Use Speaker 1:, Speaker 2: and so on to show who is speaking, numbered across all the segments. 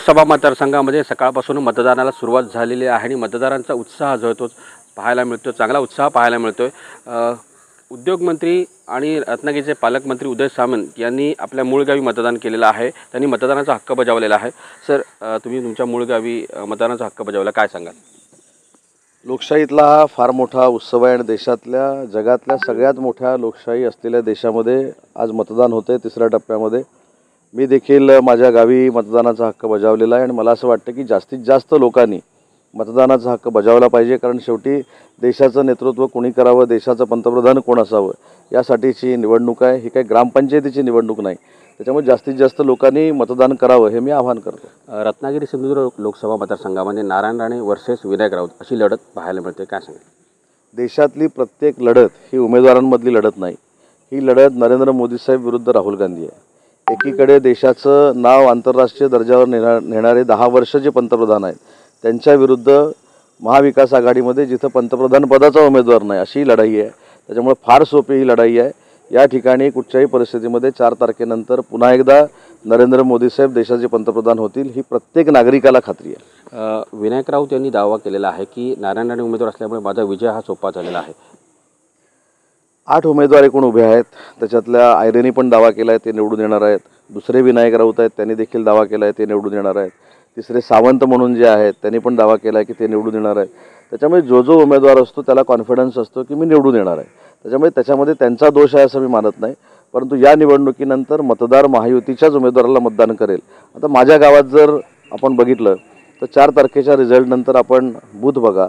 Speaker 1: लोकसभा मतदारसंघामध्ये सकाळपासून मतदानाला सुरुवात झालेली आहे आणि मतदारांचा उत्साह जो आहे तो पाहायला मिळतो, चांगला उत्साह पाहायला मिळतोय। उद्योगमंत्री आणि रत्नागिरीचे पालकमंत्री उदय सामंत यांनी आपल्या मूळ गावी मतदान केलेलं आहे। त्यांनी मतदानाचा हक्क बजावलेला आहे। सर, तुम्ही तुमच्या मूळ गावी मतदानाचा हक्क बजावला, काय सांगाल?
Speaker 2: लोकशाहीतला हा फार मोठा उत्सव आहे आणि देशातल्या जगातल्या सगळ्यात मोठ्या लोकशाही असलेल्या देशामध्ये आज मतदान होते तिसऱ्या टप्प्यामध्ये। मी देखील माझ्या गावी मतदानाचा हक्क बजावलेला आहे आणि मला असं वाटतं की जास्तीत जास्त लोकांनी मतदानाचा हक्क बजावला पाहिजे, कारण शेवटी देशाचं नेतृत्व कोणी करावं, देशाचं पंतप्रधान कोण असावं यासाठीची निवडणूक आहे। ही काही ग्रामपंचायतीची निवडणूक नाही, त्याच्यामुळे जास्तीत जास्त लोकांनी मतदान करावं हे मी आवाहन करतो।
Speaker 1: रत्नागिरी सिंधुदुर्ग लोकसभा मतदारसंघामध्ये नारायण राणे वर्सेस विनायक राऊत अशी लढत पाहायला मिळते, काय सांगाल?
Speaker 2: देशातली प्रत्येक लढत ही उमेदवारांमधली लढत नाही, ही लढत नरेंद्र मोदी साहेब विरुद्ध राहुल गांधी आहे। एकीकडे देशाचं नाव आंतरराष्ट्रीय दर्जावर नेणारे 10 वर्ष जे पंतप्रधान आहेत त्यांच्या विरुद्ध महाविकास आघाडीमध्ये जिथं पंतप्रधान पदाचा उमेदवार नाही अशी लढाई आहे। त्याच्यामुळे फार सोपी ही लढाई आहे। या ठिकाणी कुठच्याही परिस्थितीमध्ये 4 तारखेनंतर पुन्हा एकदा नरेंद्र मोदी साहेब देशाचे पंतप्रधान होतील ही प्रत्येक नागरिकाला खात्री आहे।
Speaker 1: विनायक राऊत यांनी दावा केलेला आहे की नारायण राणे उमेदवार असल्यामुळे माझा विजय हा सोपा झालेला आहे।
Speaker 2: 8 उमेदवार एकूण उभे आहेत, त्याच्यातल्या आयरेनी पण दावा केला आहे ते निवडून येणार आहेत। दुसरे विनायक राऊत आहेत, त्यांनी देखील दावा केला आहे ते निवडून येणार आहेत। तिसरे सावंत म्हणून जे आहेत त्यांनी पण दावा केला आहे की ते निवडून येणार आहेत। त्याच्यामुळे जो उमेदवार असतो त्याला कॉन्फिडन्स असतो की मी निवडून येणार आहे, त्याच्यामुळे त्याच्यामध्ये त्यांचा दोष आहे असं मी मानत नाही। परंतु या निवडणुकीनंतर मतदार महायुतीच्याच उमेदवाराला मतदान करेल। आता माझ्या गावात जर आपण बघितलं तर 4 तारखेच्या रिझल्टनंतर आपण बूथ बघा,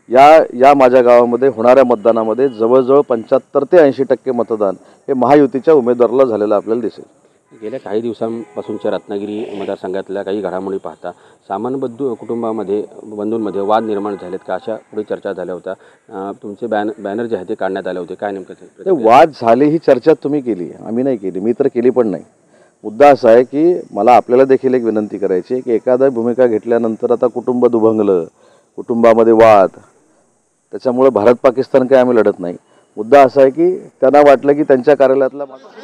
Speaker 2: या माझ्या गावामध्ये होणाऱ्या मतदानामध्ये जवळजवळ 75 ते 80% मतदान हे महायुतीच्या उमेदवाराला झालेलं आपल्याला दिसेल।
Speaker 1: गेल्या काही दिवसांपासूनच्या रत्नागिरी मतदारसंघातल्या काही घडामोडी पाहता सामान्य बंधूंमध्ये वाद निर्माण झालेत का, अशा पुढे चर्चा झाल्या होत्या। तुमचे बॅनर जे आहे ते काढण्यात आले होते, काय नेमकं
Speaker 2: ते वाद झाले ही चर्चा तुम्ही केली, आम्ही नाही केली, मी तर केली पण नाही। मुद्दा असा आहे की मला आपल्याला देखील एक विनंती करायची आहे की एखादा भूमिका घेतल्यानंतर आता कुटुंब दुभंगलं, कुटुंबामध्ये वाद, त्याच्यामुळे भारत पाकिस्तान काही आम्ही लढत नाही। मुद्दा असा आहे की त्यांना वाटलं की त्यांच्या कार्यालयातला